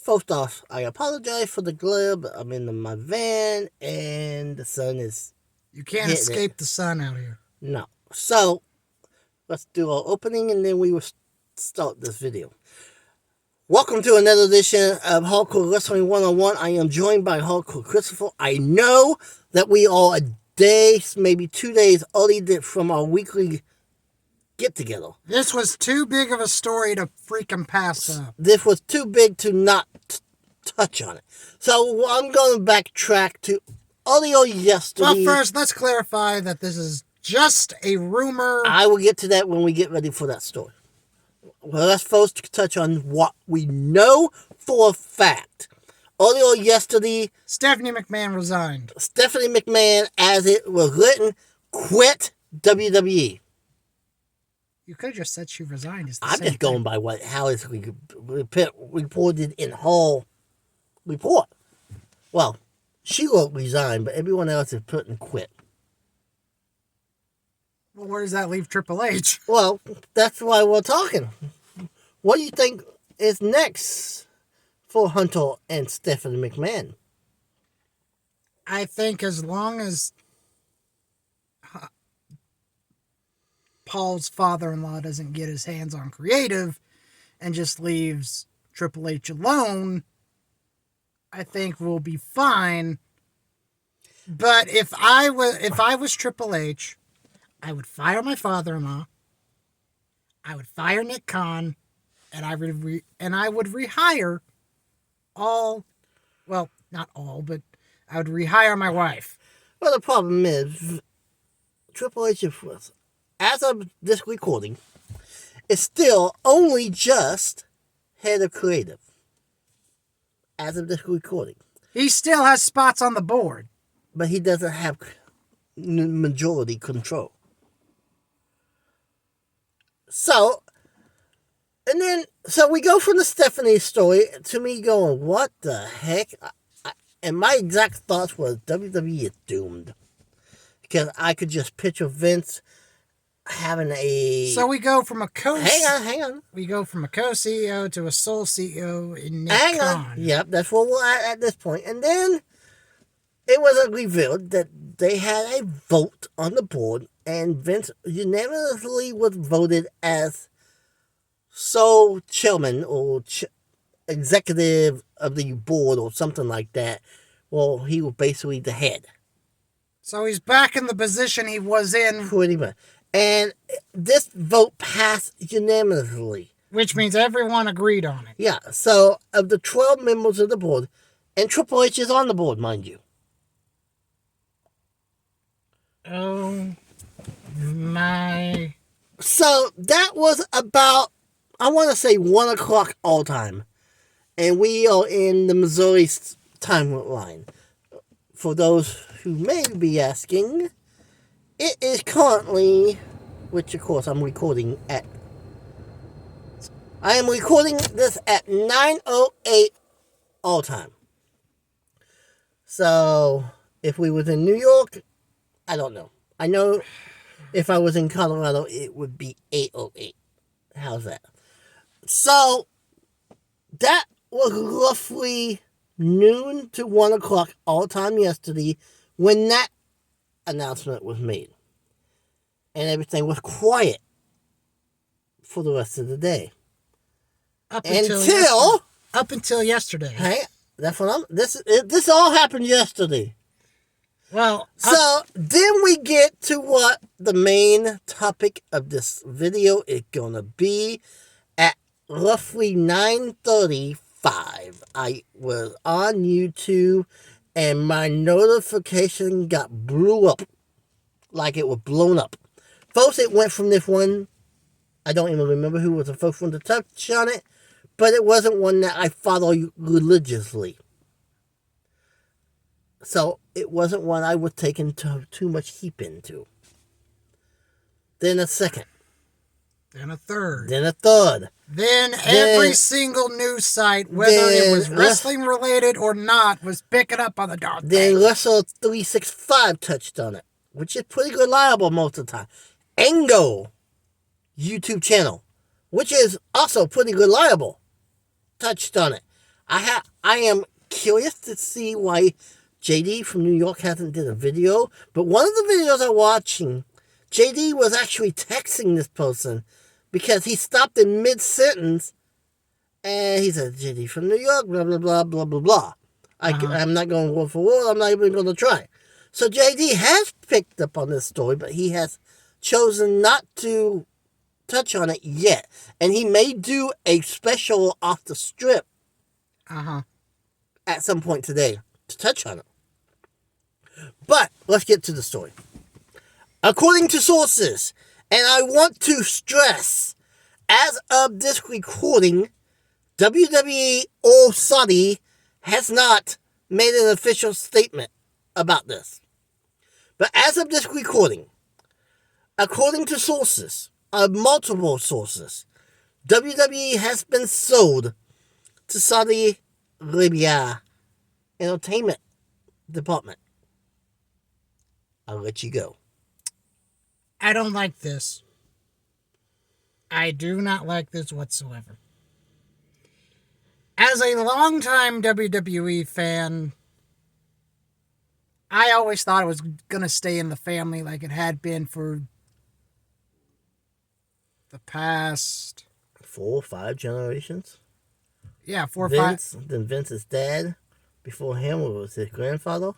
First off, I apologize for the glare. I'm in my van, and the sun is... You can't escape the sun out here. No. So, let's do our opening, and then we will start this video. Welcome to another edition of Hardcore Wrestling 101. I am joined by Hardcore Christopher. I know that we are a day, maybe 2 days early from our weekly get-together. This was too big of a story to freaking pass up. This was too big to not touch on it. So I'm going to backtrack to earlier yesterday. Well, first, let's clarify that this is just a rumor. I will get to that when we get ready for that story. Well, let's first touch on what we know for a fact. Earlier yesterday, Stephanie McMahon resigned. Stephanie McMahon, as it was written, quit WWE. You could have just said she resigned. I'm just going by how it's reported in her report. Well, she wrote resign, but everyone else is putting quit. Well, where does that leave Triple H? Well, that's why we're talking. What do you think is next for Hunter and Stephanie McMahon? I think as long as Paul's father-in-law doesn't get his hands on creative and just leaves Triple H alone, I think we'll be fine. But if I was Triple H, I would fire my father-in-law. I would fire Nick Khan, and I would rehire all. Well, not all, but I would rehire my wife. Well, the problem is Triple H, as of this recording, is still only just head of creative. As of this recording, he still has spots on the board, but he doesn't have majority control. So we go from the Stephanie story to me going, what the heck? And my exact thoughts was WWE is doomed. Because I could just picture Vince having a... So we go from a Hang on. We go from a co-CEO to a sole CEO in Nick Hang Khan. on. Yep, that's where we're at this point. And then it was revealed that they had a vote on the board, and Vince unanimously was voted as sole chairman or executive of the board or something like that. Well, he was basically the head. So he's back in the position he was in. Pretty much. And this vote passed unanimously. Which means everyone agreed on it. Yeah, so of the 12 members of the board, and Triple H is on the board, mind you. Oh, my. So that was about, I want to say 1 o'clock all time. And we are in the Missouri timeline. For those who may be asking, it is currently, which of course I'm recording at, I am recording this at 9:08 all time. So if we was in New York, I don't know. I know if I was in Colorado, it would be 8:08. How's that? So that was roughly noon to 1 o'clock all time yesterday when that announcement was made. And everything was quiet for the rest of the day. Up until yesterday. Hey, that's what this all happened yesterday. Well, so then we get to what the main topic of this video is going to be. At roughly 9:35, I was on YouTube and my notification got blew up. Like it was blown up. Folks, it went from this one, I don't even remember who was the first one to touch on it, but it wasn't one that I follow religiously. So it wasn't one I was taking too much heap into. Then a second. Then a third. Then a third. Then every single news site, whether it was wrestling related or not, was picking up on the darn thing. Then Wrestle 365 touched on it, which is pretty reliable most of the time. Ango YouTube channel, which is also pretty reliable, touched on it. I am curious to see why JD from New York hasn't did a video. But one of the videos I'm watching, JD was actually texting this person because he stopped in mid sentence and he said, JD from New York, blah blah blah blah blah blah. I'm not going word for word. I'm not even going to try. So JD has picked up on this story, but he has chosen not to touch on it yet. And he may do a special off the strip at some point today to touch on it. But let's get to the story. According to sources, and I want to stress, as of this recording, WWE or Saudi has not made an official statement about this. But as of this recording, according to sources, multiple sources, WWE has been sold to Saudi Arabia Entertainment Department. I'll let you go. I don't like this. I do not like this whatsoever. As a longtime WWE fan, I always thought it was going to stay in the family like it had been for the past 4 or 5 generations. Yeah, 4 or 5. Vince, then Vince's dad. Before him was his grandfather.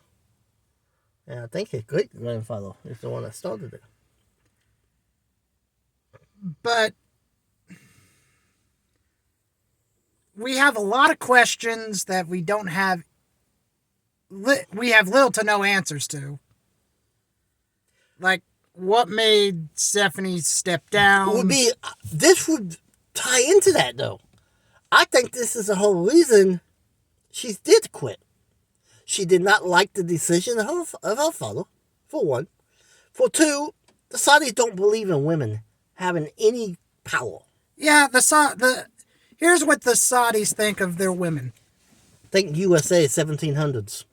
And I think his great-grandfather is the one that started it. But we have a lot of questions that we don't have. We have little to no answers to. Like, what made Stephanie step down? This would tie into that, though. I think this is the whole reason she did quit. She did not like the decision of her father, for one. For two, the Saudis don't believe in women having any power. Yeah, here's what the Saudis think of their women. Think USA 1700s.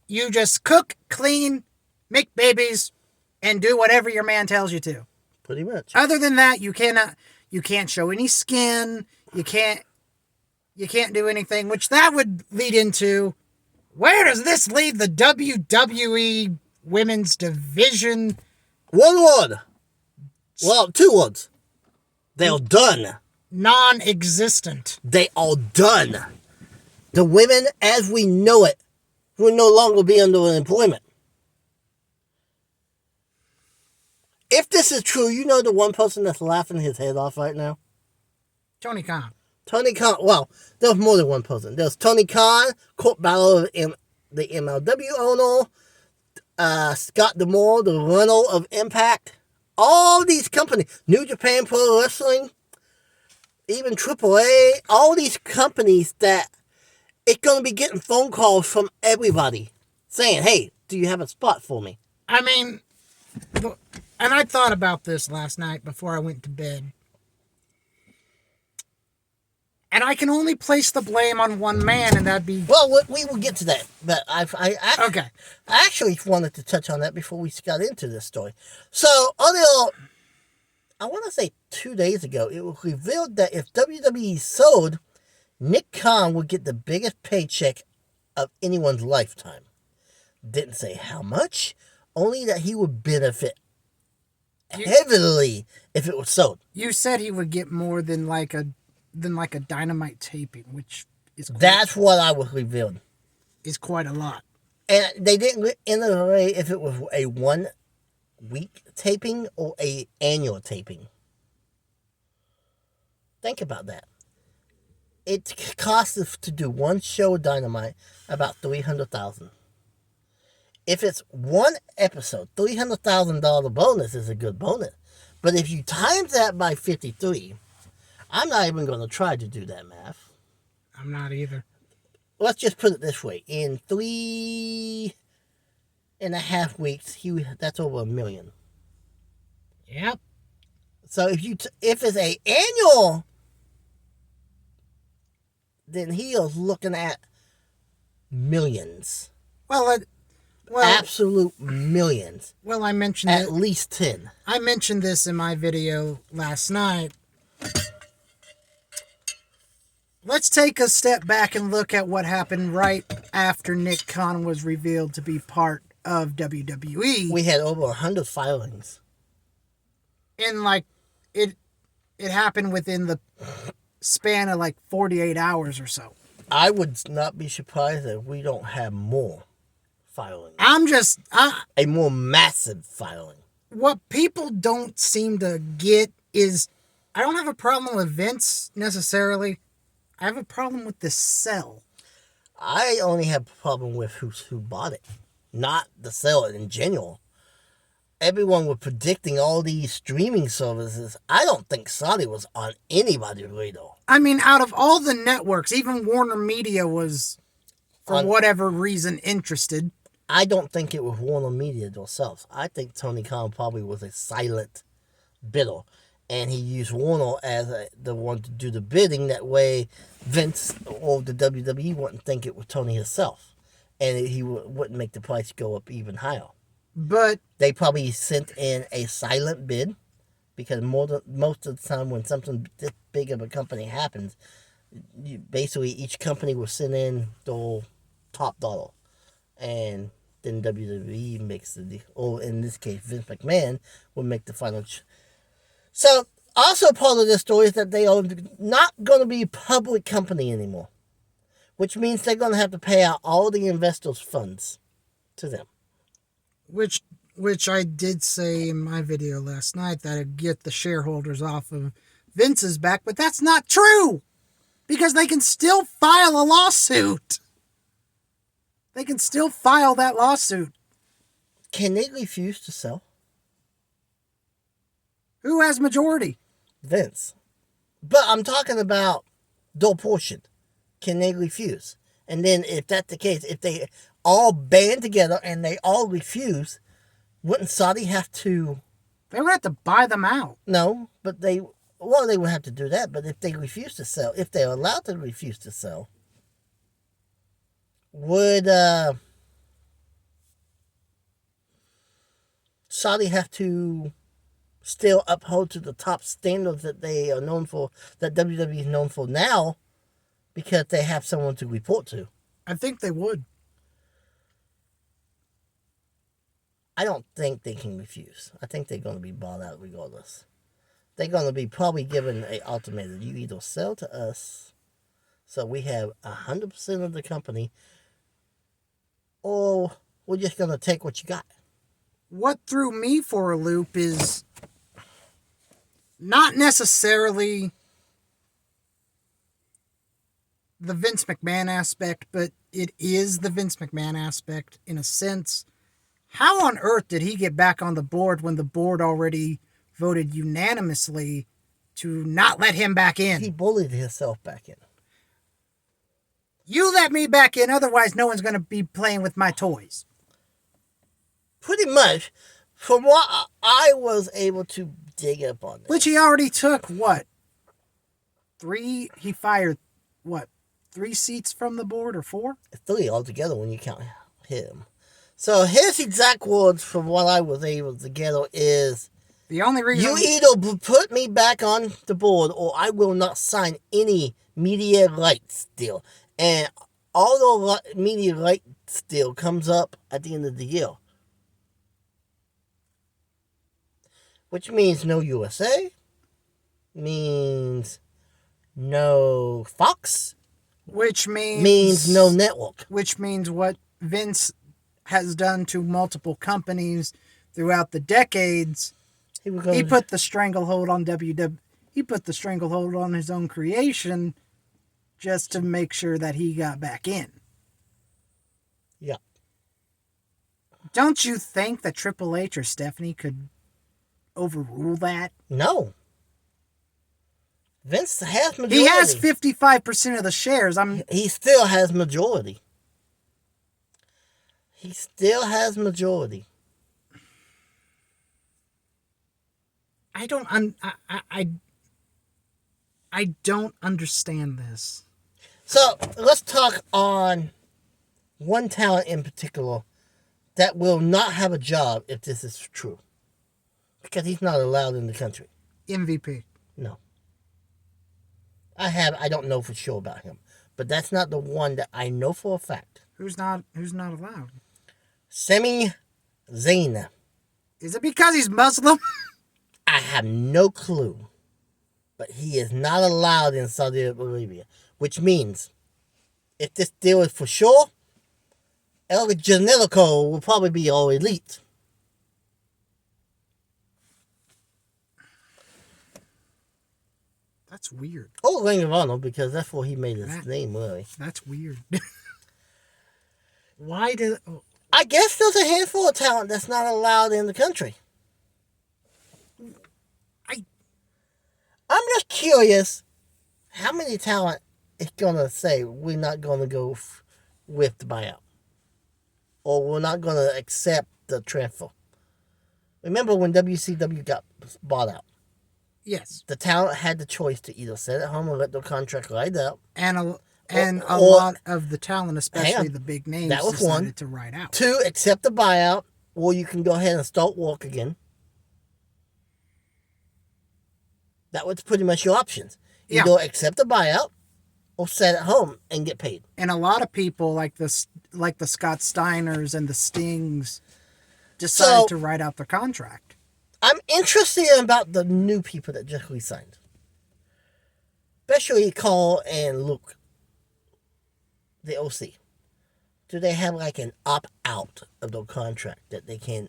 You just cook, clean, make babies, and do whatever your man tells you to. Pretty much. Other than that, you can't show any skin. You can't do anything, which that would lead into, where does this leave the WWE women's division? One word. Well, 2 words. They're done. Non-existent. They are done. The women, as we know it, will no longer be under employment. If this is true, you know the one person that's laughing his head off right now? Tony Khan. Tony Khan. Well, there was more than one person. There was Tony Khan, court battle of the MLW owner, Scott D'Amore, the runner of Impact. All these companies, New Japan Pro Wrestling, even AAA, all these companies that it's going to be getting phone calls from everybody saying, hey, do you have a spot for me? I mean, and I thought about this last night before I went to bed. And I can only place the blame on one man, and that'd be... Well, we will get to that. But I actually wanted to touch on that before we got into this story. So, I want to say 2 days ago, it was revealed that if WWE sold, Nick Khan would get the biggest paycheck of anyone's lifetime. Didn't say how much, only that he would benefit heavily if it was sold. You said he would get more than like a Dynamite taping, which is that's what I was revealed. Is quite a lot. And they didn't iterate if it was a 1-week taping or a annual taping. Think about that. It costs us to do one show of Dynamite about $300,000. If it's one episode, $300,000 bonus is a good bonus. But if you times that by 53, I'm not even going to try to do that math. I'm not either. Let's just put it this way. In 3.5 weeks, that's over $1 million. Yep. So if it's an annual, then he is looking at millions. Well, absolute millions. Well, I mentioned at least 10. I mentioned this in my video last night. let's take a step back and look at what happened right after Nick Khan was revealed to be part of WWE. We had over 100 filings. And like it happened within the span of like 48 hours or so. I would not be surprised if we don't have more filings. A more massive filing. What people don't seem to get is I don't have a problem with Vince necessarily. I have a problem with the sell. I only have a problem with who bought it, not the sell in general. Everyone was predicting all these streaming services. I don't think Saudi was on anybody's radar. I mean, out of all the networks, even Warner Media was, for whatever reason, interested. I don't think it was Warner Media themselves. I think Tony Khan probably was a silent bidder. And he used Warner as the one to do the bidding. That way, Vince or the WWE wouldn't think it was Tony himself. And he wouldn't make the price go up even higher. But they probably sent in a silent bid, because most of the time when something this big of a company happens, basically each company will send in the top dollar, and then WWE makes the deal. Or in this case, Vince McMahon will make the final. So also part of this story is that they are not going to be a public company anymore, which means they're going to have to pay out all the investors' funds to them. Which I did say in my video last night that I'd get the shareholders off of Vince's back, but that's not true! Because they can still file a lawsuit! They can still file that lawsuit. Can they refuse to sell? Who has majority? Vince. But I'm talking about their portion. Can they refuse? And then if that's the case, if they all band together and they all refuse, wouldn't Saudi have to... They would have to buy them out. No, but they would have to do that. But if they refuse to sell, if they're allowed to refuse to sell, would Saudi have to still uphold to the top standards that they are known for, that WWE is known for now, because they have someone to report to? I think they would. I don't think they can refuse. I think they're going to be bought out regardless. They're going to be probably given an ultimatum. You either sell to us, so we have 100% of the company, or we're just going to take what you got. What threw me for a loop is not necessarily the Vince McMahon aspect, but it is the Vince McMahon aspect in a sense. How on earth did he get back on the board when the board already voted unanimously to not let him back in? He bullied himself back in. You let me back in, otherwise no one's going to be playing with my toys. Pretty much, from what I was able to dig up on this. Which he already took, what? 3? He fired, what? 3 seats from the board, or 4? 3 altogether when you count him. So his exact words, from what I was able to gather, is, the only reason you either put me back on the board or I will not sign any media rights deal. And all the media rights deal comes up at the end of the year. Which means no USA, means no Fox, which means no network. Which means what Vince has done to multiple companies throughout the decades. He put the stranglehold on WWE. He put the stranglehold on his own creation just to make sure that he got back in. Yeah. Don't you think that Triple H or Stephanie could overrule that? No. Vince has majority. He has 55% of the shares. He still has majority. He still has majority. I don't understand this. So let's talk on one talent in particular that will not have a job if this is true, because he's not allowed in the country. MVP. No. I don't know for sure about him, but that's not the one that I know for a fact. Who's not allowed? Sami Zayn. Is it because he's Muslim? I have no clue, but he is not allowed in Saudi Arabia, which means if this deal is for sure, El Generico will probably be all elite. That's weird. Oh, Ring of Honor, because that's where he made his name, really. That's weird. Why did... I guess there's a handful of talent that's not allowed in the country. I'm just curious how many talent is going to say we're not going to go with the buyout. Or we're not going to accept the transfer. Remember when WCW got bought out? Yes. The talent had the choice to either sit at home or let their contract ride out. And a lot of the talent, especially the big names, that was decided one. To ride out. 2, accept the buyout, or you can go ahead and start work again. That was pretty much your options. Either accept the buyout or sit at home and get paid. And a lot of people, like the Scott Steiners and the Stings, decided to ride out their contract. I'm interested about the new people that just re-signed. Especially Carl and Luke. The OC. Do they have like an opt-out of their contract that they can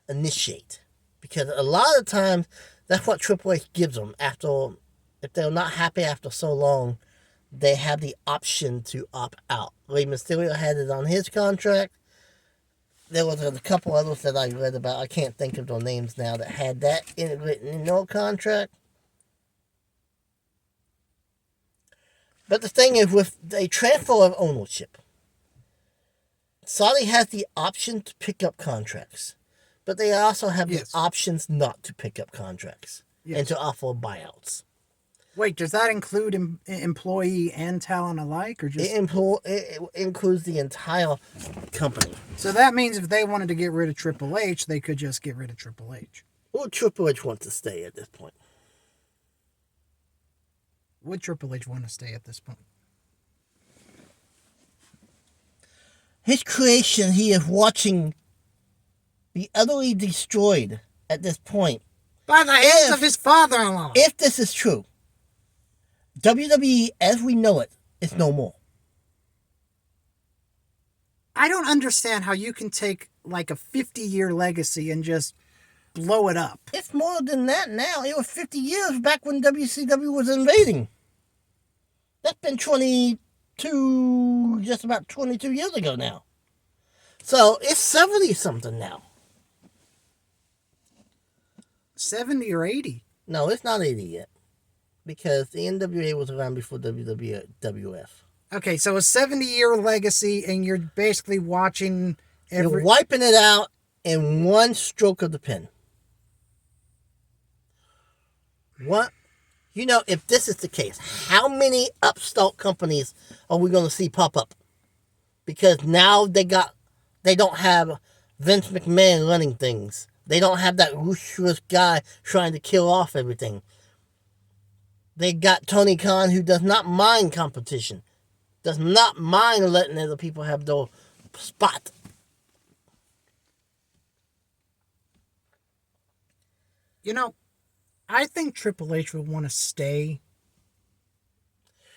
initiate? Because a lot of times, that's what Triple H gives them. If they're not happy after so long, they have the option to opt out. Rey Mysterio had it on his contract. There was a couple others that I read about. I can't think of their names now that had that written in their contract. But the thing is, with a transfer of ownership, Saudi has the option to pick up contracts. But they also have the options not to pick up contracts and to offer buyouts. Wait, does that include employee and talent alike, or just it includes the entire company? So that means if they wanted to get rid of Triple H, they could just get rid of Triple H. Well, Triple H wants to stay at this point. Would Triple H want to stay at this point? His creation, he is watching be utterly destroyed at this point. By the hands of his father-in-law. If this is true, WWE as we know it is no more. I don't understand how you can take like a 50-year legacy and just blow it up. It's more than that now. It was 50 years back when WCW was invading. That's been just about 22 years ago now. So it's 70-something now. 70 or 80? No, it's not 80 yet. Because the NWA was around before WWF. Okay, so a 70-year legacy, and you're basically watching You're wiping it out in one stroke of the pen. What? You know, if this is the case, how many upstart companies are we going to see pop up? Because now they don't have Vince McMahon running things. They don't have that ruthless guy trying to kill off everything. They got Tony Khan, who does not mind competition. Does not mind letting other people have their spot. You know, I think Triple H would want to stay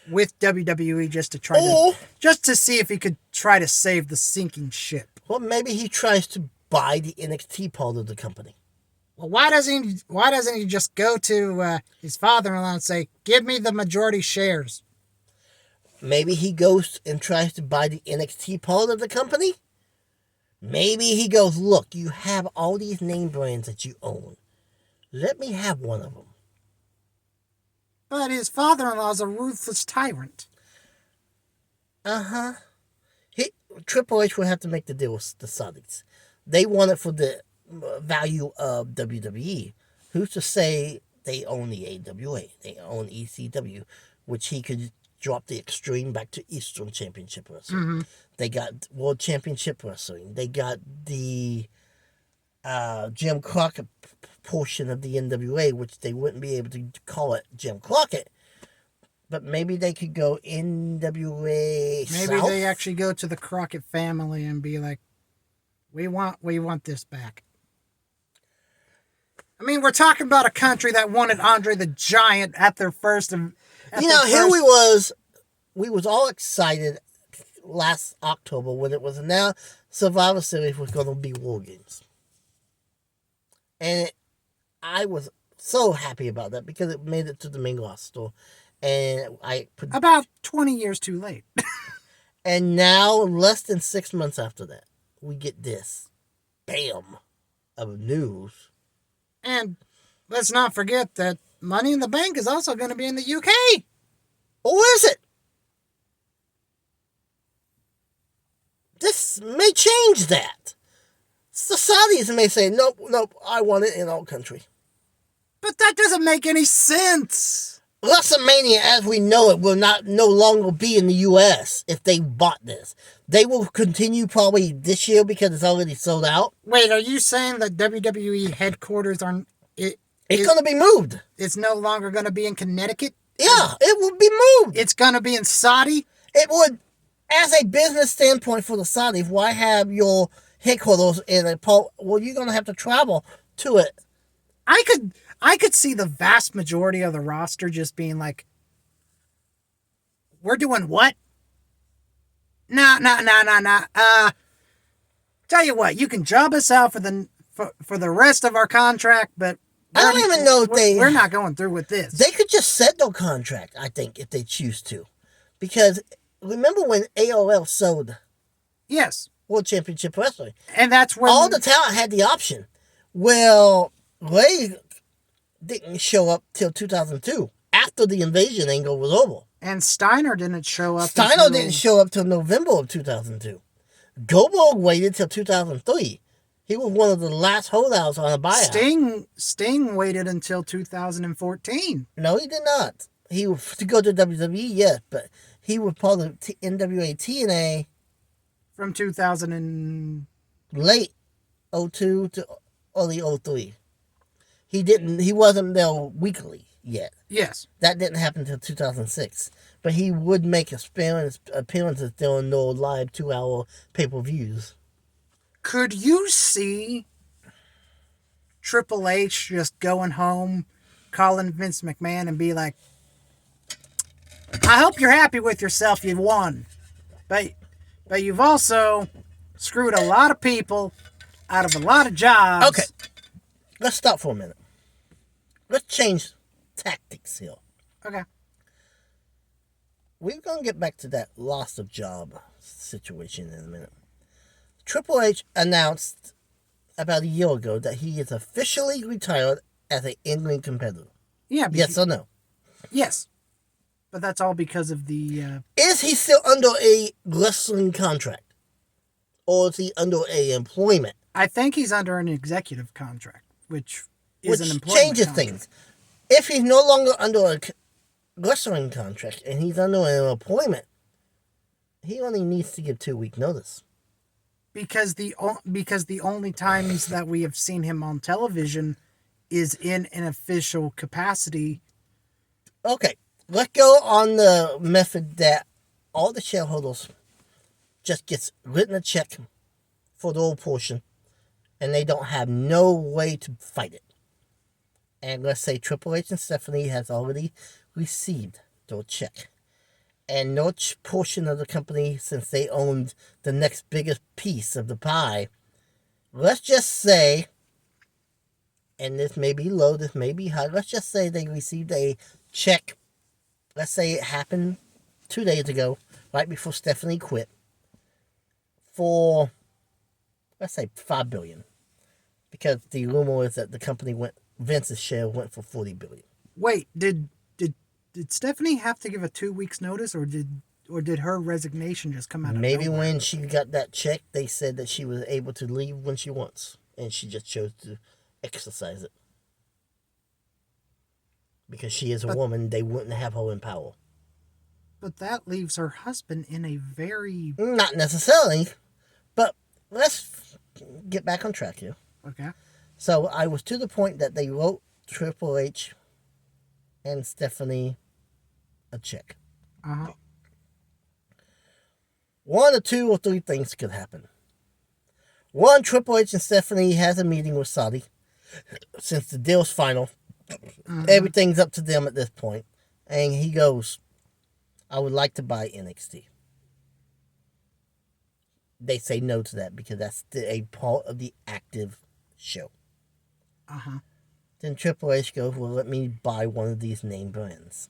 with WWE just to see if he could try to save the sinking ship. Well, maybe he tries to buy the NXT part of the company. Well, why doesn't he just go to his father-in-law and say, "Give me the majority shares"? Maybe he goes and tries to buy the NXT part of the company. Maybe he goes, "Look, you have all these name brands that you own. Let me have one of them." But his father-in-law is a ruthless tyrant. Triple H will have to make the deal with the Saudis. They want it for the value of WWE. Who's to say they own the AWA? They own ECW, which he could drop the Extreme back to Eastern Championship Wrestling. Mm-hmm. They got World Championship Wrestling. They got the Jim Crockett portion of the NWA, which they wouldn't be able to call it Jim Crockett. But maybe they could go NWA Maybe South. they actually go to the Crockett family and be like, we want this back. I mean, we're talking about a country that wanted Andre the Giant at their first. Here we was all excited last October when it was announced Survivor Series was going to be War Games. And I was so happy about that because it made it to the main roster. And about 20 years too late. And now, less than 6 months after that, we get this bam of news. And let's not forget that Money in the Bank is also going to be in the UK. Or is it? This may change that. The Saudis may say, nope, I want it in our country. But that doesn't make any sense. WrestleMania, as we know it, will no longer be in the U.S. if they bought this. They will continue probably this year because it's already sold out. Wait, are you saying that WWE headquarters aren't... It's going to be moved. It's no longer going to be in Connecticut? Yeah, it will be moved. It's going to be in Saudi? It would, as a business standpoint for the Saudis, why have your headquarters in a... Well, you're going to have to travel to it. I could see the vast majority of the roster just being like, we're doing what? Nah. Tell you what, you can job us out for the rest of our contract, but I don't even know if we're not going through with this. They could just set no contract, I think, if they choose to. Because remember when AOL sold World Championship Wrestling? And that's when all the talent had the option. Well, Ray didn't show up till 2002, after the invasion angle was over. And Steiner didn't show up. Didn't show up till November of 2002. Goldberg waited till 2003. He was one of the last holdouts on a buyout. Sting waited until 2014. No, he did not. He was to go to WWE, yes, but he was part of NWA TNA from 2000 and late 02 to early 03. He wasn't there weekly yet. Yes. That didn't happen until 2006. But he would make appearances during no live 2-hour pay-per-views. Could you see Triple H just going home, calling Vince McMahon and be like, I hope you're happy with yourself, you've won. But you've also screwed a lot of people out of a lot of jobs. Okay. Let's stop for a minute. Let's change tactics here. Okay. We're going to get back to that loss of job situation in a minute. Triple H announced about a year ago that he is officially retired as an in-ring competitor. Yeah. Yes or no? Yes. But that's all because of the... Is he still under a wrestling contract? Or is he under a employment? I think he's under an executive contract, which is an employment changes contract. Things. If he's no longer under a wrestling contract and he's under an employment, he only needs to give 2-week notice. Because the only times that we have seen him on television is in an official capacity. Okay, let's go on the method that all the shareholders just gets written a check for the old portion, and they don't have no way to fight it. And let's say Triple H and Stephanie has already received their check. And no portion of the company, since they owned the next biggest piece of the pie, let's just say, and this may be low, this may be high, let's just say they received a check, let's say it happened 2 days ago, right before Stephanie quit, for, let's say, $5 billion. Because the rumor is that the company Vince's share went for $40 billion. Wait, did Stephanie have to give a 2 weeks notice, or did her resignation just come out of Maybe nowhere? when she got that check, they said that she was able to leave when she wants, and she just chose to exercise it. Because she is a woman, they wouldn't have her in power. But that leaves her husband in a very... Not necessarily, but let's get back on track here. Okay. So I was to the point that they wrote Triple H and Stephanie a check. Uh-huh. One or two or three things could happen. One, Triple H and Stephanie has a meeting with Saudi. Since the deal's final, everything's up to them at this point. And he goes, I would like to buy NXT. They say no to that because that's a part of the active show. Uh-huh. Then Triple H goes, well, let me buy one of these name brands.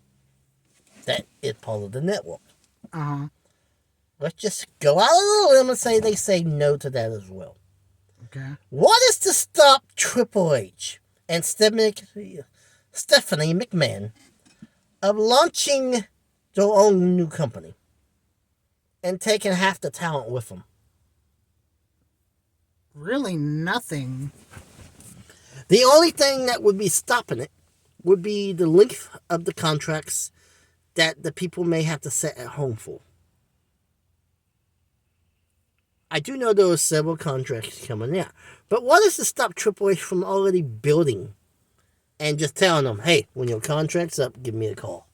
That is part of the network. Uh-huh. Let's just go out on a limb and say they say no to that as well. Okay. What is to stop Triple H and Stephanie McMahon of launching their own new company and taking half the talent with them? Really nothing. The only thing that would be stopping it would be the length of the contracts that the people may have to sit at home for. I do know there are several contracts coming out. But what is to stop Triple H from already building and just telling them, hey, when your contract's up, give me a call?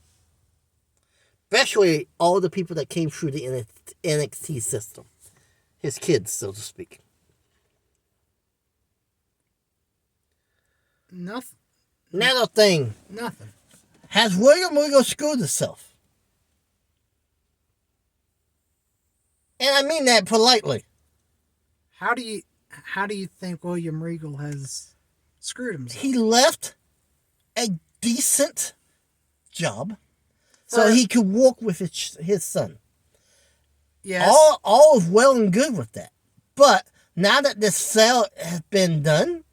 Especially all the people that came through the NXT system. His kids, so to speak. Nothing. Another thing. Nothing. Has William Regal screwed himself? And I mean that politely. How do you think William Regal has screwed himself? He left a decent job so he could walk with his son. Yes. All is well and good with that. But now that this sale has been done,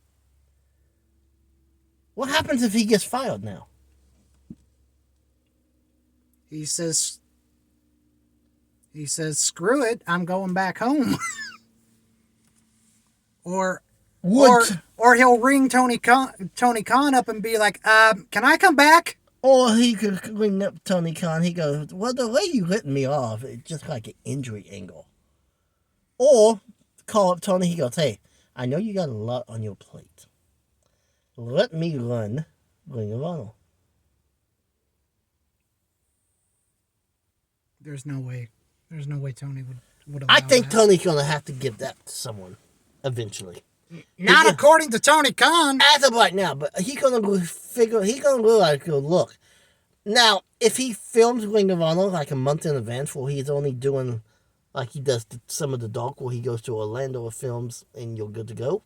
what happens if he gets fired now? He says, screw it, I'm going back home. Or he'll ring Tony Khan up and be like, can I come back? Or he could ring up Tony Khan. He goes, well, the way you let me off, it's just like an injury angle. Or call up Tony. He goes, hey, I know you got a lot on your plate. Let me run Ring of Honor. There's no way Tony would allow I think that. Tony's going to have to give that to someone eventually. Not according to Tony Khan. As of right now, but he's going to realize, look, now, if he films Ring of Honor like a month in advance where he's only doing, like he does some of the Dark, where he goes to Orlando or films and you're good to go,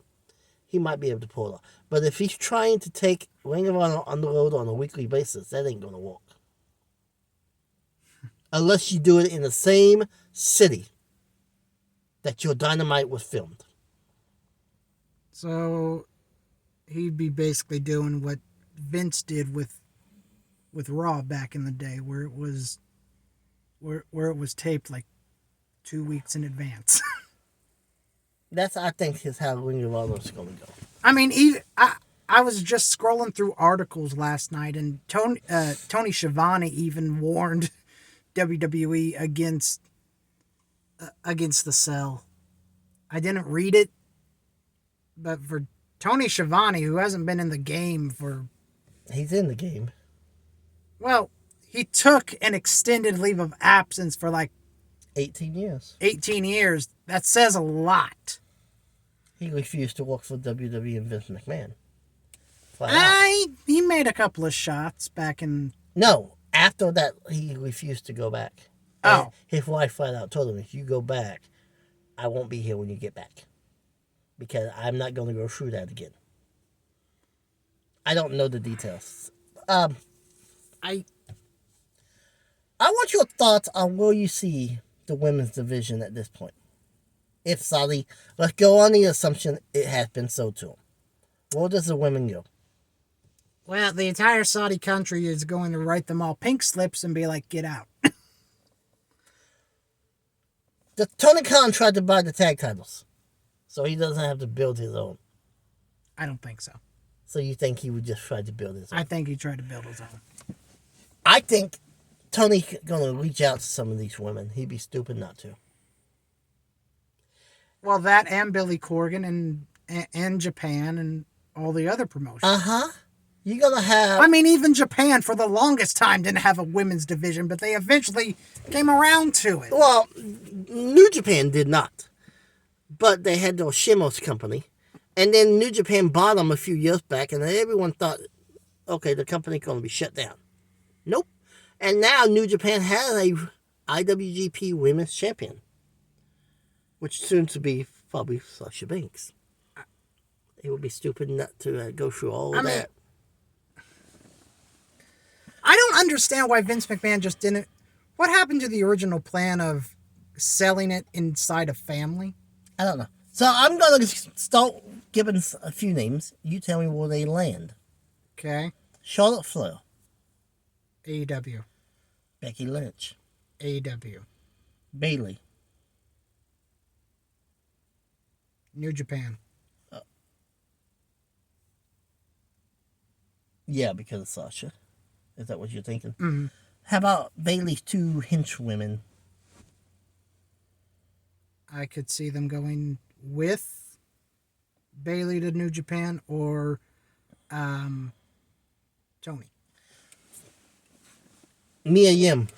he might be able to pull it off. But if he's trying to take Ring of Honor on the road on a weekly basis, that ain't going to work. Unless you do it in the same city that your Dynamite was filmed. So he'd be basically doing what Vince did with Raw back in the day, where it was taped like 2 weeks in advance. That's, I think, is how Ring of Honor is going to go. I mean, I was just scrolling through articles last night, and Tony Schiavone even warned WWE against the sell. I didn't read it, but for Tony Schiavone, who hasn't been in the game for... He's in the game. Well, he took an extended leave of absence for like 18 years. 18 years. That says a lot. He refused to work for WWE and Vince McMahon. He made a couple of shots back in... No, after that, he refused to go back. Oh. And his wife flat out told him, if you go back, I won't be here when you get back. Because I'm not going to go through that again. I don't know the details. I want your thoughts on where you see the women's division at this point. If Saudi, let's go on the assumption it has been sold to them. Where does the women go? Well, the entire Saudi country is going to write them all pink slips and be like, get out. The Tony Khan tried to buy the tag titles, so he doesn't have to build his own. I don't think so. So you think he would just try to build his own? I think he tried to build his own. I think Tony's going to reach out to some of these women. He'd be stupid not to. Well, that and Billy Corgan and Japan and all the other promotions. Uh-huh. You're going to have... I mean, even Japan for the longest time didn't have a women's division, but they eventually came around to it. Well, New Japan did not. But they had the Shimos company. And then New Japan bought them a few years back, and everyone thought, okay, the company's going to be shut down. Nope. And now New Japan has a IWGP Women's Champion, which soon to be probably Sasha Banks. It would be stupid not to go through all of that. I don't understand why Vince McMahon just didn't... What happened to the original plan of selling it inside a family? I don't know. So I'm going to start giving a few names. You tell me where they land. Okay. Charlotte Flair. AEW. Becky Lynch. AEW. Bayley. New Japan. Yeah, because of Sasha. Is that what you're thinking? Mm-hmm. How about Bayley's two henchwomen? I could see them going with Bayley to New Japan or Tony. Mia Yim.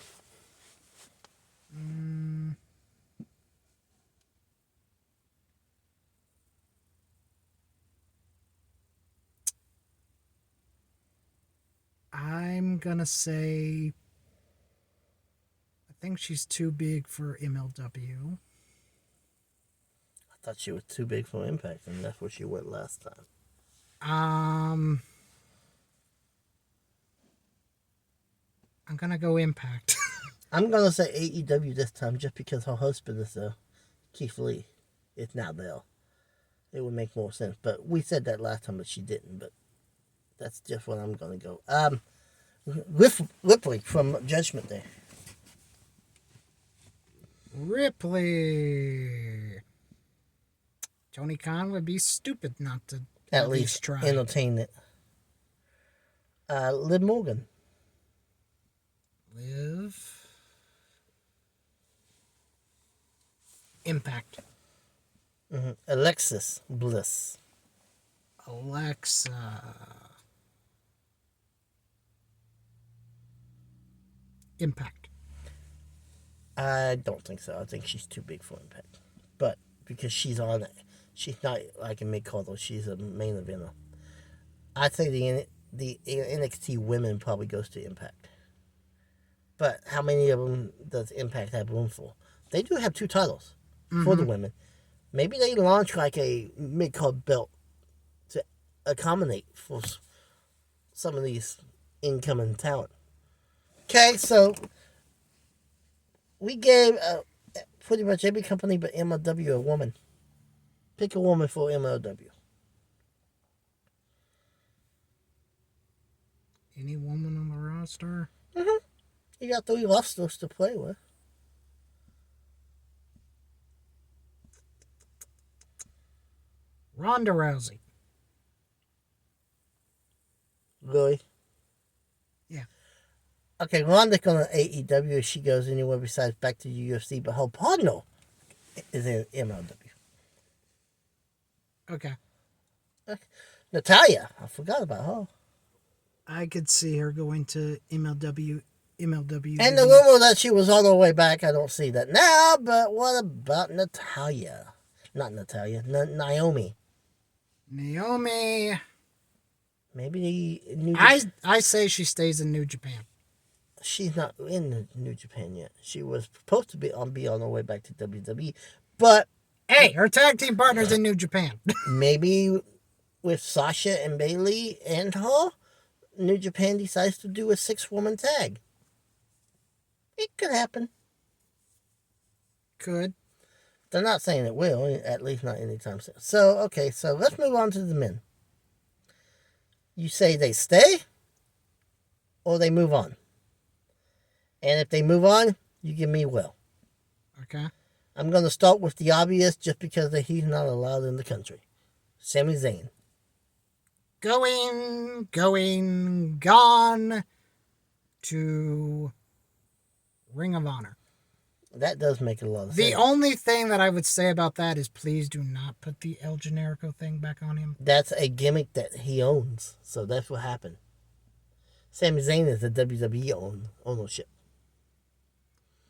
I'm going to say... I think she's too big for MLW. I thought she was too big for Impact, and that's where she went last time. I'm going to go Impact. I'm going to say AEW this time just because her husband is Keith Lee. It's now there. It would make more sense. But we said that last time, but she didn't. But that's just what I'm going to go. Ripley from Judgment Day. Ripley. Tony Khan would be stupid not to At least try. Entertain it. Liv Morgan. Liv. Impact. Mm-hmm. Alexis Bliss. Alexa. Impact. I don't think so. I think she's too big for Impact. But because she's on it, she's not like a mid-card, she's a main eventer. I'd say the NXT women probably goes to Impact. But how many of them does Impact have room for? They do have 2 titles for the women. Maybe they launch like a mid-card belt to accommodate for some of these incoming talent. Okay, so we gave pretty much every company but MLW a woman. Pick a woman for MLW. Any woman on the roster? Mm-hmm. You got 3 rosters to play with. Ronda Rousey. Really? Yeah. Okay, Ronda's going to AEW if she goes anywhere besides back to the UFC, but her partner is in MLW. Okay. Natalia, I forgot about her. I could see her going to MLW. And the rumor that she was all the way back, I don't see that now, but what about Natalia? Not Natalia, Naomi. Naomi. Maybe New I say she stays in New Japan. She's not in New Japan yet. She was supposed to be on her way back to WWE, but hey, her tag team partner's in New Japan. Maybe with Sasha and Bayley and her, New Japan decides to do a 6-woman tag. It could happen. Could. They're not saying it will, at least not anytime soon. So, okay, so let's move on to the men. You say they stay or they move on. And if they move on, you give me Will. Okay. I'm going to start with the obvious just because he's not allowed in the country. Sami Zayn. Gone to Ring of Honor. That does make a lot of sense. The only thing that I would say about that is please do not put the El Generico thing back on him. That's a gimmick that he owns, so that's what happened. Sami Zayn is the WWE ownership.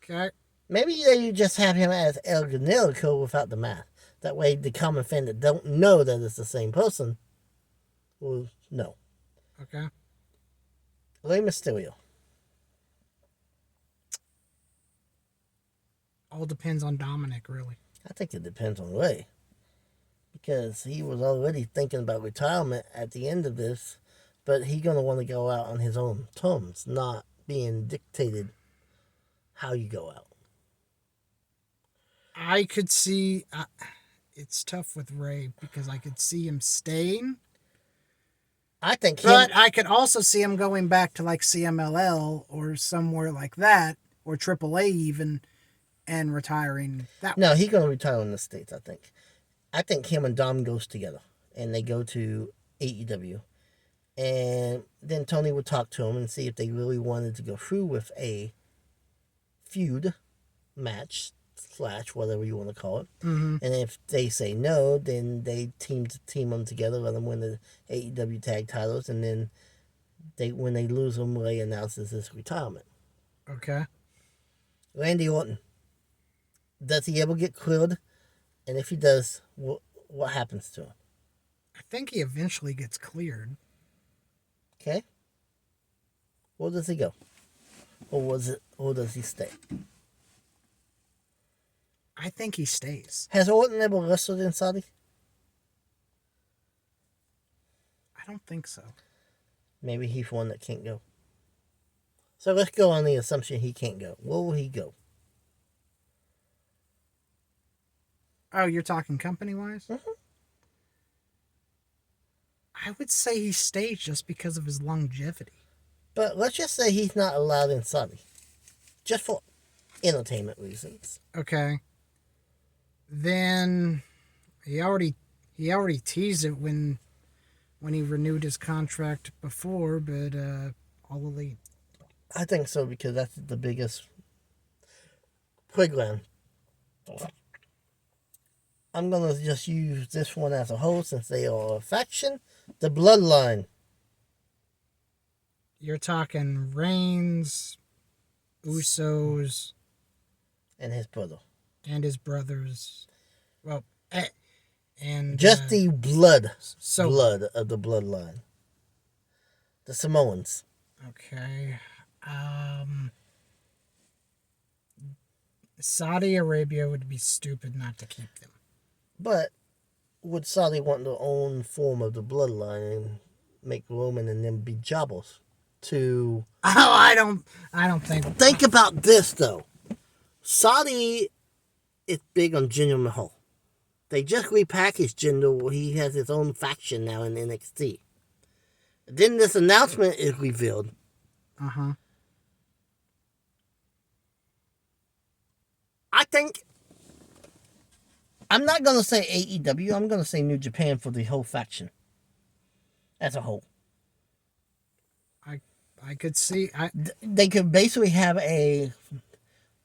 Okay. Maybe you just have him as El Generico without the mask. That way, the common fan that don't know that it's the same person will know. Okay. Rey Mysterio. All depends on Dominic, really. I think it depends on Rey. Because he was already thinking about retirement at the end of this, but he's going to want to go out on his own terms, not being dictated how you go out. I could see... it's tough with Ray because I could see him staying. But I could also see him going back to like CMLL or somewhere like that, or AAA even, and retiring that way. No, he's going to retire in the States, I think. I think him and Dom goes together, and they go to AEW. And then Tony would talk to him and see if they really wanted to go through with a feud match / whatever you want to call it. Mm-hmm. And if they say no, then they team them together, let them win the AEW tag titles, and then when they lose them, Ray announces his retirement. Okay. Randy Orton. Does he ever get cleared? And if he does, what happens to him? I think he eventually gets cleared. Okay. Where does he go? Or does he stay? I think he stays. Has Orton ever wrestled in Saudi? I don't think so. Maybe he's one that can't go. So let's go on the assumption he can't go. Where will he go? Oh, you're talking company-wise? Mm-hmm. I would say he stays just because of his longevity. But let's just say he's not allowed in Saudi. Just for entertainment reasons. Okay. Then he already teased it when he renewed his contract before, but All Elite. I think so, because that's the biggest playground. I'm going to just use this one as a whole since they are a faction. The Bloodline. You're talking Reigns, Usos, and his brother. And his brothers. Well, and... just the blood of the Bloodline. The Samoans. Okay. Saudi Arabia would be stupid not to keep them. But would Saudi want their own form of the Bloodline and make Roman and them be jobbers to... Oh, I don't think... Think about this, though. Saudi is big on Jinder Mahal. They just repackaged Jinder where he has his own faction now in NXT. Then this announcement is revealed. Uh-huh. I think... I'm not going to say AEW. I'm going to say New Japan for the whole faction. As a whole. I could see... They could basically have a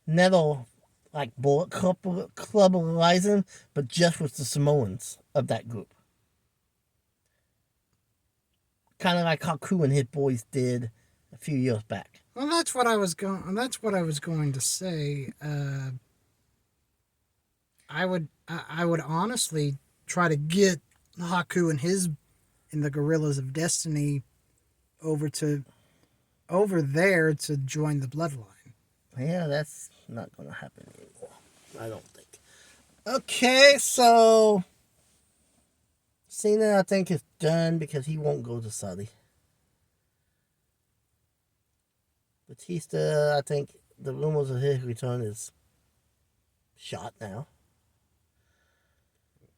Nettle, like, Bullet Club Horizon, but just with the Samoans of that group. Kind of like how Haku and his boys did a few years back. Well, that's what I was going to say. I would honestly try to get Haku and the Gorillas of Destiny over there to join the Bloodline. Yeah, that's not going to happen anymore. I don't think. Okay, so Cena, I think, is done because he won't go to Saudi. Batista, I think the rumors of his return is shot now.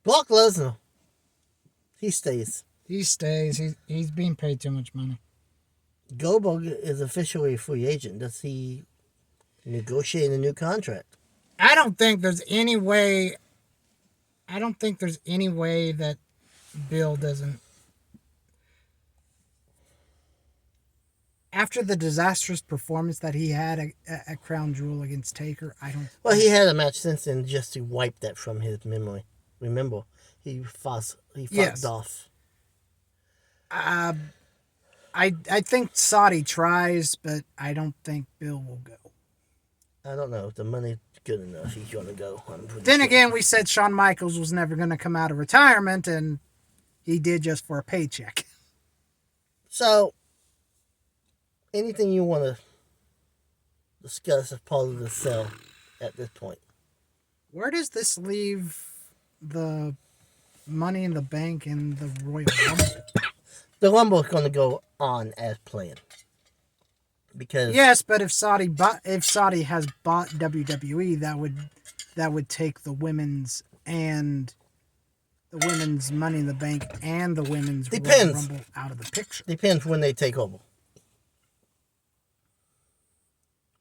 Brock Lesnar, he stays. He stays. He's being paid too much money. Goldberg is officially a free agent. Does he negotiate a new contract? I don't think there's any way that Bill doesn't. After the disastrous performance that he had at Crown Jewel against Taker, I don't... Well, he had a match since then just to wipe that from his memory. Remember, he fucked off. I think Saudi tries, but I don't think Bill will go. I don't know if the money's good enough. He's going to go. Then again, we said Shawn Michaels was never going to come out of retirement, and he did just for a paycheck. So, anything you want to discuss as part of the sale at this point? Where does this leave the Money in the Bank and the Royal Rumble? The Rumble is going to go on as planned. Because yes, but if Saudi has bought WWE, that would take the women's Money in the Bank and the women's Royal Rumble out of the picture. Depends when they take over.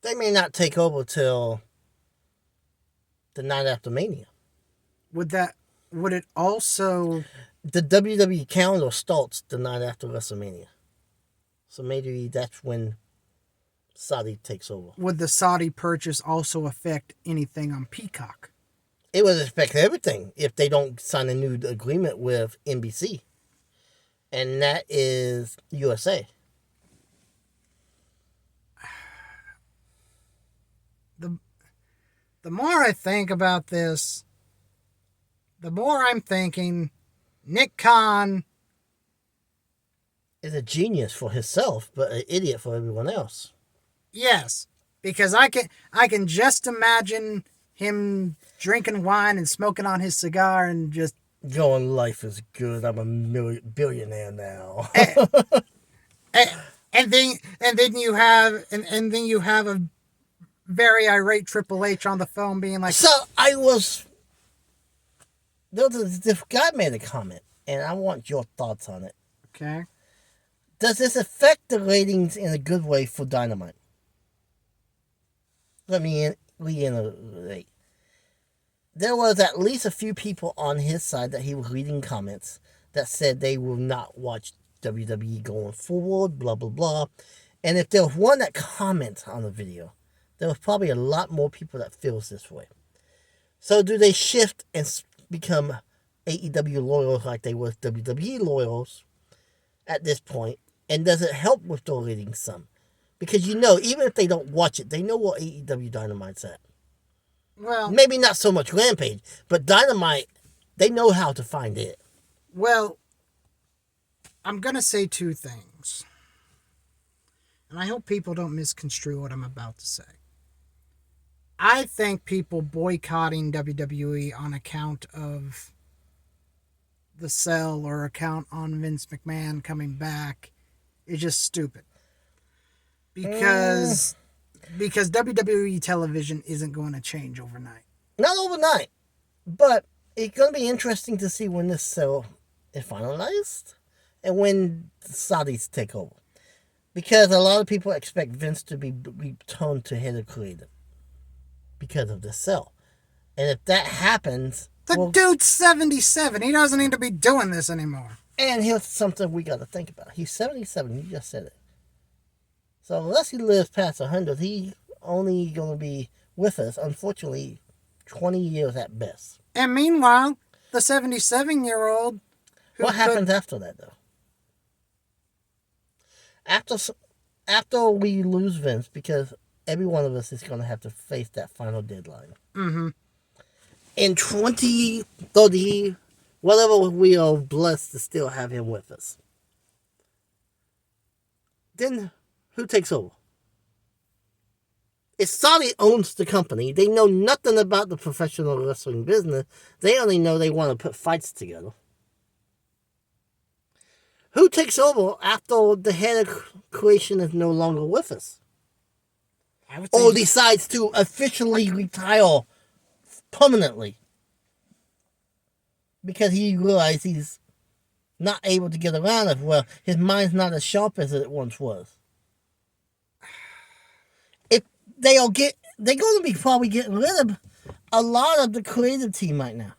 They may not take over till the night after Mania. Would it also... The WWE calendar starts the night after WrestleMania. So maybe that's when Saudi takes over. Would the Saudi purchase also affect anything on Peacock? It would affect everything if they don't sign a new agreement with NBC. And that is USA. The more I think about this, the more I'm thinking Nick Khan is a genius for himself, but an idiot for everyone else. Yes, because I can just imagine him drinking wine and smoking on his cigar and just going, life is good. I'm a billionaire now. and then you have a very irate Triple H on the phone being like, so this guy made a comment, and I want your thoughts on it. Okay. Does this affect the ratings in a good way for Dynamite? Let me reiterate. There was at least a few people on his side that he was reading comments that said they will not watch WWE going forward, blah, blah, blah. And if there was one that comments on the video, there was probably a lot more people that feels this way. So do they shift and become AEW loyals like they were WWE loyals at this point? And does it help with the ratings some? Because even if they don't watch it, they know what AEW Dynamite's at. Well, maybe not so much Rampage, but Dynamite, they know how to find it. Well, I'm going to say two things. And I hope people don't misconstrue what I'm about to say. I think people boycotting WWE on account of the sell or account on Vince McMahon coming back is just stupid. Because WWE television isn't going to change overnight. Not overnight. But it's going to be interesting to see when this sale is finalized and when the Saudis take over. Because a lot of people expect Vince to be returned to head of creative because of the sale. And if that happens... dude's 77. He doesn't need to be doing this anymore. And here's something we got to think about. He's 77. You just said it. So unless he lives past 100, he's only going to be with us, unfortunately, 20 years at best. And meanwhile, the 77-year-old... What happens after that, though? After we lose Vince, because every one of us is going to have to face that final deadline. Mm-hmm. In 2030, whatever, we are blessed to still have him with us. Then... who takes over? If Saudi owns the company, they know nothing about the professional wrestling business. They only know they want to put fights together. Who takes over after the head of creation is no longer with us? Or decides to officially retire permanently? Because he realized he's not able to get around as well. His mind's not as sharp as it once was. They're going to be probably getting rid of a lot of the creative team right now.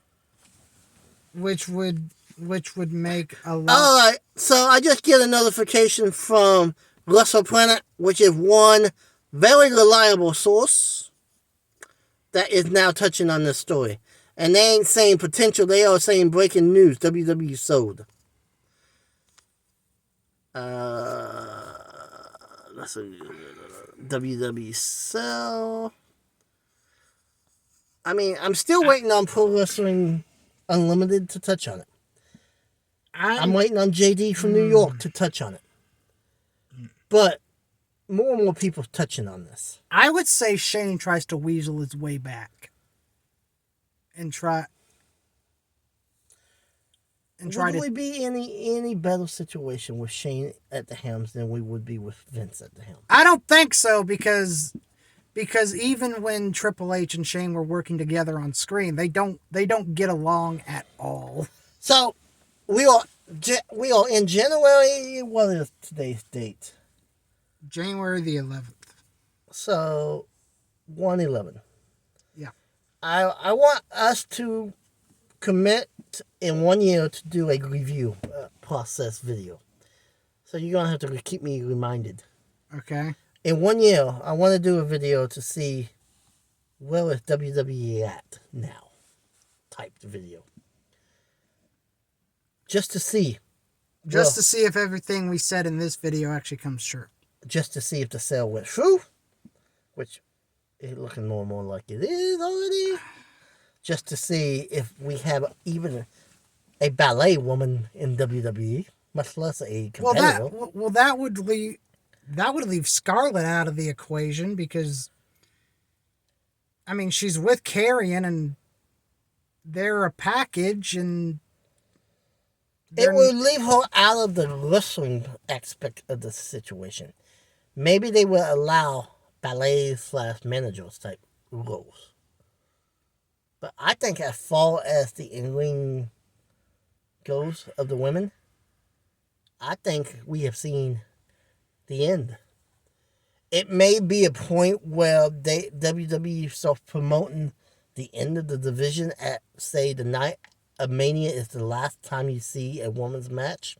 Which would make a lot... Alright, so I just get a notification from Wrestle Planet, which is one very reliable source that is now touching on this story. And they ain't saying potential, they are saying breaking news, WWE sold. Uh, that's a WWE Cell. I mean, I'm still waiting on Pro Wrestling Unlimited to touch on it. I'm waiting on JD from New York to touch on it. But more and more people touching on this. I would say Shane tries to weasel his way back. And try Would we be in any better situation with Shane at the helms than we would be with Vince at the helm? I don't think so, because even when Triple H and Shane were working together on screen, they don't get along at all. So we are in January. What is today's date? January the 11th. So 1/11. Yeah. I want us to commit in 1 year to do a review process video. So you're going to have to keep me reminded. Okay. In 1 year, I want to do a video to see where is WWE at now. Typed video. Just to see. Just to see if everything we said in this video actually comes true. Just to see if the sale went through. Which is looking more and more like it is already. Just to see if we have even a ballet woman in WWE, much less a competitor. Well, that would leave Scarlett out of the equation, because, I mean, she's with Karrion and they're a package, and it would leave her out of the wrestling aspect of the situation. Maybe they will allow ballet/managers type roles. But I think as far as the in-ring goes of the women, I think we have seen the end. It may be a point where WWE starts promoting the end of the division at, say, the night of Mania is the last time you see a women's match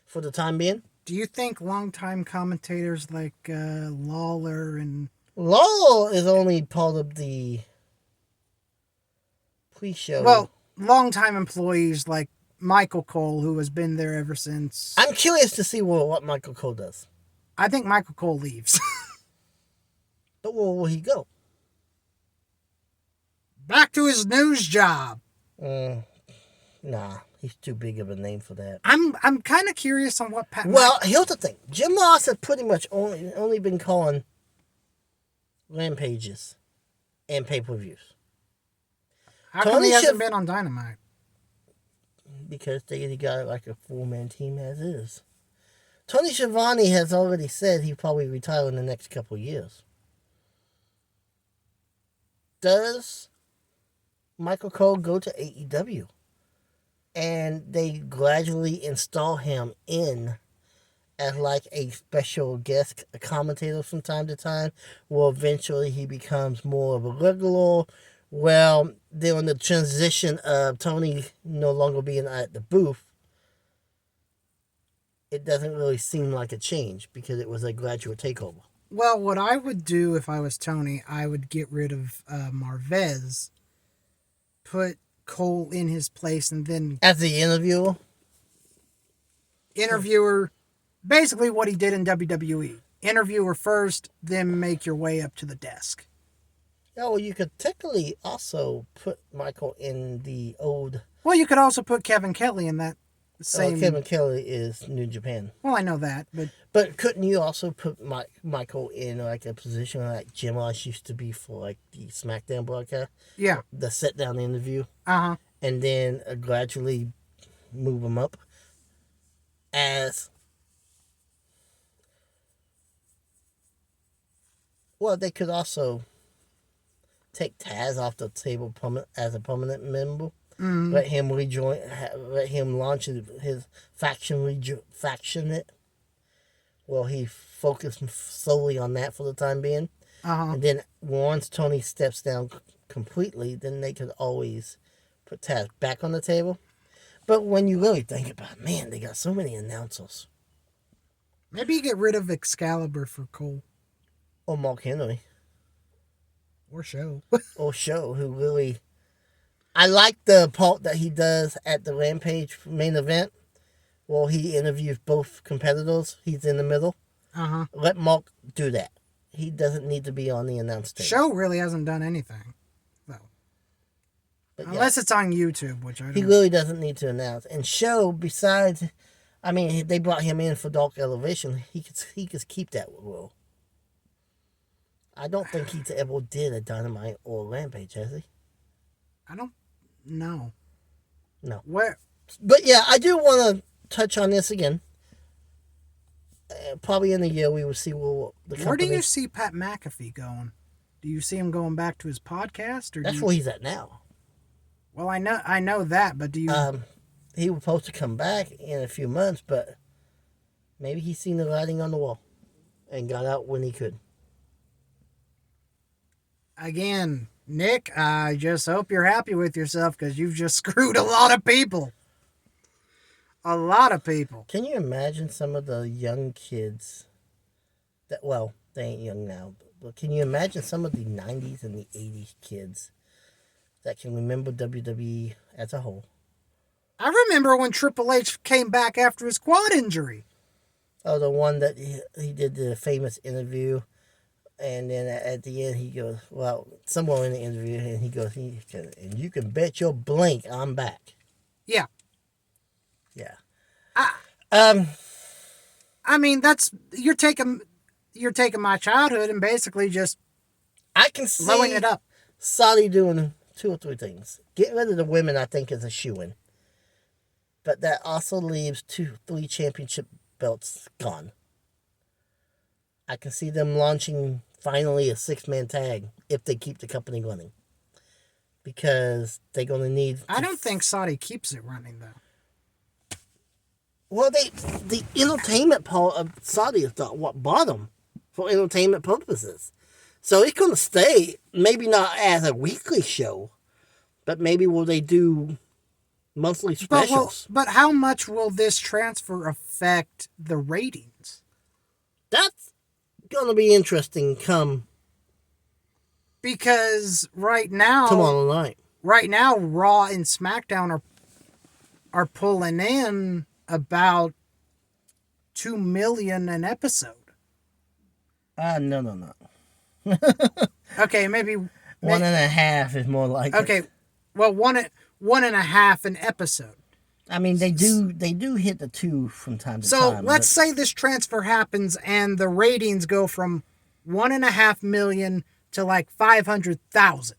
for the time being. Do you think longtime commentators like Lawler and... Lawler is only part of the pre-show. Well, longtime employees like Michael Cole, who has been there ever since. I'm curious to see what Michael Cole does. I think Michael Cole leaves. But where will he go? Back to his news job. Nah, he's too big of a name for that. I'm kind of curious on what Well, here's the thing. Jim Ross has pretty much only been calling rampages and pay-per-views. How come he hasn't been on Dynamite? Because they got like a 4-man team as is. Tony Schiavone has already said he'll probably retire in the next couple of years. Does Michael Cole go to AEW? And they gradually install him in as like a special guest commentator from time to time. Well, eventually he becomes more of a regular. Well, during the transition of Tony no longer being at the booth, it doesn't really seem like a change because it was a gradual takeover. Well, what I would do if I was Tony, I would get rid of Marvez, put Cole in his place, and then... As the interviewer? Interviewer, basically what he did in WWE. Interviewer first, then make your way up to the desk. Yeah, well, you could technically also put Michael in the old... Well, you could also put Kevin Kelly in that same... Kevin Kelly is New Japan. Well, I know that, but... But couldn't you also put Michael in like a position like Jim Ross used to be for like the SmackDown broadcast? Yeah. The sit-down interview? Uh-huh. And then gradually move him up as... Well, they could also take Taz off the table as a permanent member. Mm-hmm. Let him rejoin. Let him launch his faction. Well, he focused solely on that for the time being. Uh-huh. And then once Tony steps down completely, then they could always put Taz back on the table. But when you really think about it, man, they got so many announcers. Maybe you get rid of Excalibur for Cole. Or Mark Henry. Or Show. Or Show, who really... I like the part that he does at the Rampage main event Well, he interviews both competitors. He's in the middle. Uh-huh. Let Mark do that. He doesn't need to be on the announce table. Show really hasn't done anything, though. But Unless it's on YouTube, which I don't... He really doesn't need to announce. And Show, besides, I mean, they brought him in for Dark Elevation. He could keep that role. I don't think he's ever did a Dynamite or Rampage, has he? I don't know. No. Where? But yeah, I do want to touch on this again. Probably in a year we will see what the company... Where do you see Pat McAfee going? Do you see him going back to his podcast? Or That's where he's at now. Well, I know that, but do you... He was supposed to come back in a few months, but maybe he's seen the writing on the wall and got out when he could. Again, Nick, I just hope you're happy with yourself because you've just screwed a lot of people. A lot of people. Can you imagine some of the young kids that, well, they ain't young now, but can you imagine some of the 90s and the 80s kids that can remember WWE as a whole? I remember when Triple H came back after his quad injury. Oh, the one that he did the famous interview, and then at the end he goes, well, somewhere in the interview, and he goes, and you can bet your blank I'm back. Yeah. Yeah. I mean, that's you're taking my childhood and basically just I can see blowing it up. Saudi doing 2 or 3 things. Getting rid of the women, I think, is a shoo-in. But that also leaves 2-3 championship belts gone. I can see them launching finally a 6-man tag if they keep the company running. Because they're going to need... I don't think Saudi keeps it running, though. Well, the entertainment part of Saudi is what bought them for entertainment purposes. So it's going to stay, maybe not as a weekly show, but maybe will they do monthly specials. But how much will this transfer affect the ratings? That's going to be interesting come... Because right now... tomorrow night. Right now, Raw and SmackDown are pulling in about $2 million an episode. No. Okay, maybe 1.5 is more like okay. it. Well, 1.5 an episode. I mean, they do hit the 2 from time to time. So let's say this transfer happens and the ratings go from 1.5 million to like 500,000.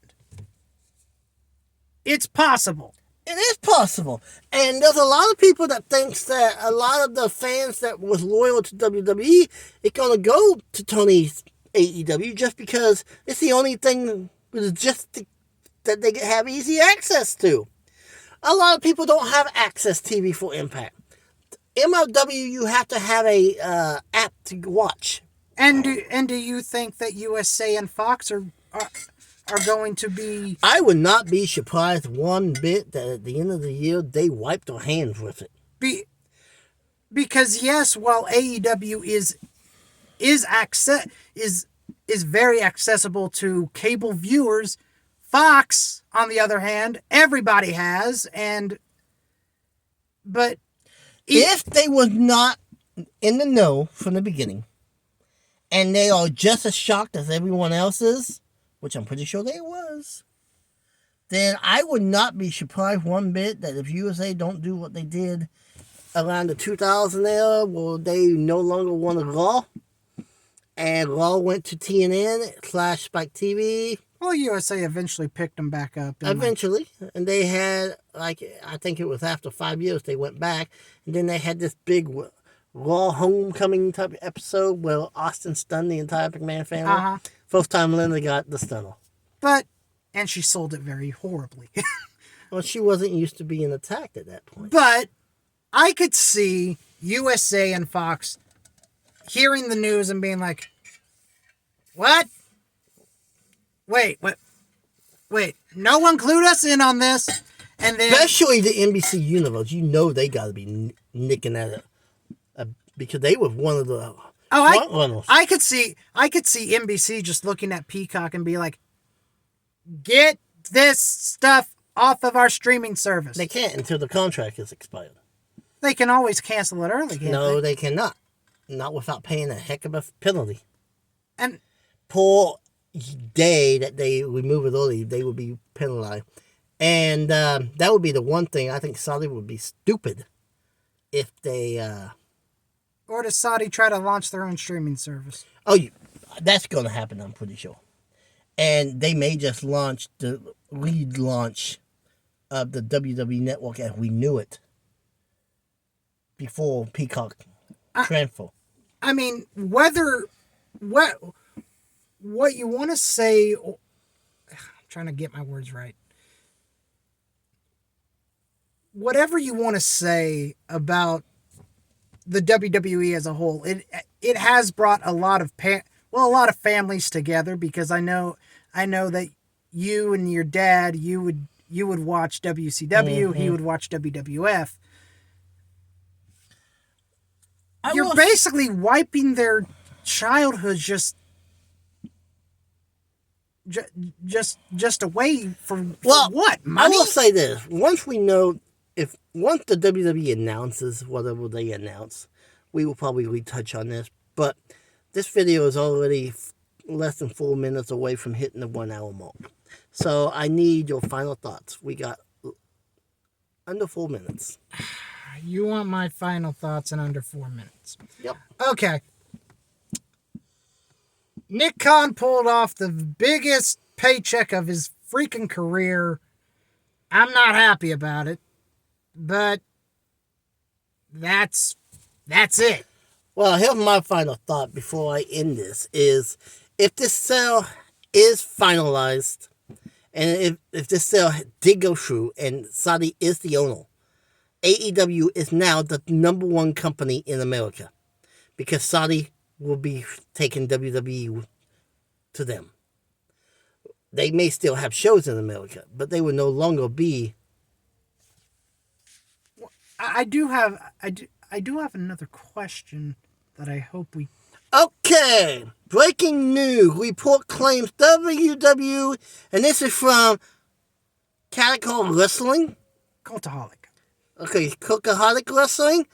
It's possible. It is possible. And there's a lot of people that thinks that a lot of the fans that was loyal to WWE is going to go to Tony's AEW just because it's the only thing that they have easy access to. A lot of people don't have access TV for Impact. MLW, you have to have a app to watch. And do you think that USA and Fox are going to be... I would not be surprised one bit that at the end of the year they wipe their hands with it. Because yes, while AEW is very accessible to cable viewers, Fox, on the other hand, everybody has, but if they were not in the know from the beginning, and they are just as shocked as everyone else is, which I'm pretty sure they was, then I would not be surprised one bit that if USA don't do what they did around the 2000 era, where they no longer wanted Raw, and Raw went to TNN/Spike TV. Well, USA eventually picked them back up. Eventually. And they had, I think it was after 5 years they went back, and then they had this big Raw homecoming type of episode where Austin stunned the entire McMahon family. Uh-huh. First time Linda got the stunner. And she sold it very horribly. Well, she wasn't used to being attacked at that point. But I could see USA and Fox hearing the news and being like, what? Wait, no one clued us in on this. And then, especially the NBC Universe, they got to be nicking at it. Because they were one of the front runners. I could see NBC just looking at Peacock and be like, get this stuff off of our streaming service. They can't until the contract is expired. They can always cancel it early, can't No, they? they cannot. Not without paying a heck of a penalty. And Per day that they remove it early, they would be penalized. And that would be the one thing I think Saudi would be stupid if they... or does Saudi try to launch their own streaming service? That's going to happen, I'm pretty sure. And they may just launch the lead launch of the WWE Network as we knew it before Peacock transfer. I mean, what you want to say... I'm trying to get my words right. Whatever you want to say about the WWE as a whole, it has brought a lot of families together, because I know that you and your dad, you would watch WCW, he would watch WWF. You're basically wiping their childhood just away for what? Money? I will say this: once the WWE announces whatever they announce, we will probably retouch on this. But this video is already less than 4 minutes away from hitting the 1 hour mark, so I need your final thoughts. We got under 4 minutes. You want my final thoughts in under 4 minutes? Yep. Okay. Nick Khan pulled off the biggest paycheck of his freaking career. I'm not happy about it, but that's it. Well, here's my final thought before I end this: is if this sale is finalized, and if this sale did go through, and Saudi is the owner, AEW is now the number one company in America, because Saudi will be taking WWE to them. They may still have shows in America, but they will no longer be. I do have another question that I hope we. Okay, breaking news. Report claims WWE, and this is from Catacomb Wrestling. Cultaholic. Okay, Cultaholic Wrestling.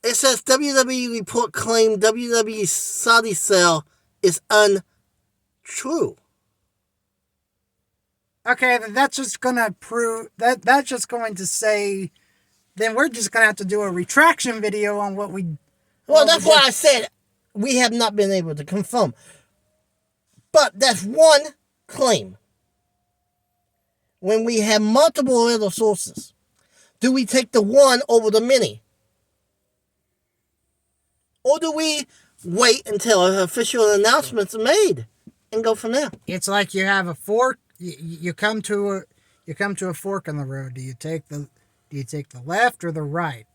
It says WWE report claim WWE Saudi sale is untrue. Okay, then that's just gonna prove that. That's just going to say. Then we're just gonna have to do a retraction video on what we. Well, that's why I said we have not been able to confirm. But that's one claim. When we have multiple other sources, do we take the one over the many? Or do we wait until an official announcements are made and go from there? It's like you have a fork. You come to a fork in the road. Do you take the left or the right?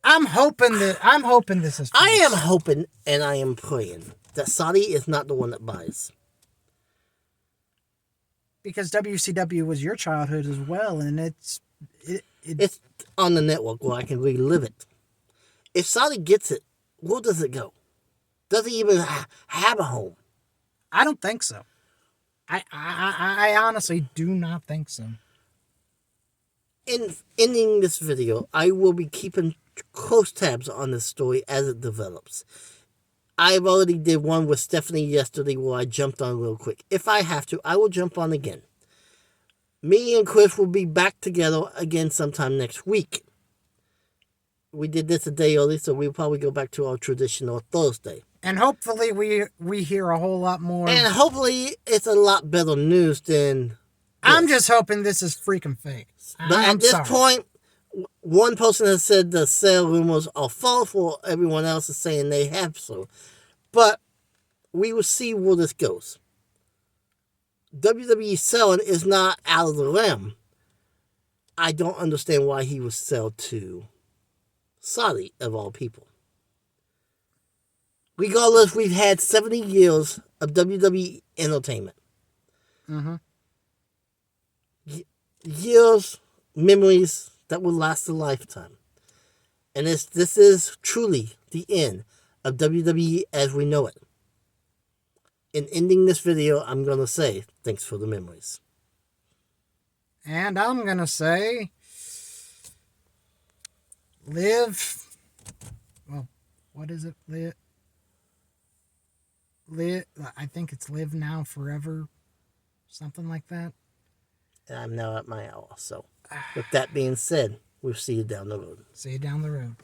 I'm hoping this is false. I am hoping and I am praying that Saudi is not the one that buys. Because WCW was your childhood as well, and it's on the network where I can relive it. If Saudi gets it, where does it go? Does it even have a home? I don't think so. I honestly do not think so. In ending this video, I will be keeping close tabs on this story as it develops. I've already did one with Stephanie yesterday where I jumped on real quick. If I have to, I will jump on again. Me and Chris will be back together again sometime next week. We did this a day early, so we'll probably go back to our traditional Thursday. And hopefully we hear a whole lot more. And hopefully it's a lot better news than this. I'm just hoping this is freaking fake. But at this point, one person has said the sale rumors are false, while everyone else is saying they have so. But we will see where this goes. WWE selling is not out of the realm. I don't understand why he would sell to Saudi, of all people. Regardless, we've had 70 years of WWE entertainment. Mm-hmm. Years, memories that will last a lifetime. And this is truly the end of WWE as we know it. In ending this video, I'm going to say thanks for the memories. And I'm going to say live. Well, what is it? Live. I think it's live now forever, something like that. And I'm now at my hour. So, with that being said, we'll see you down the road. See you down the road.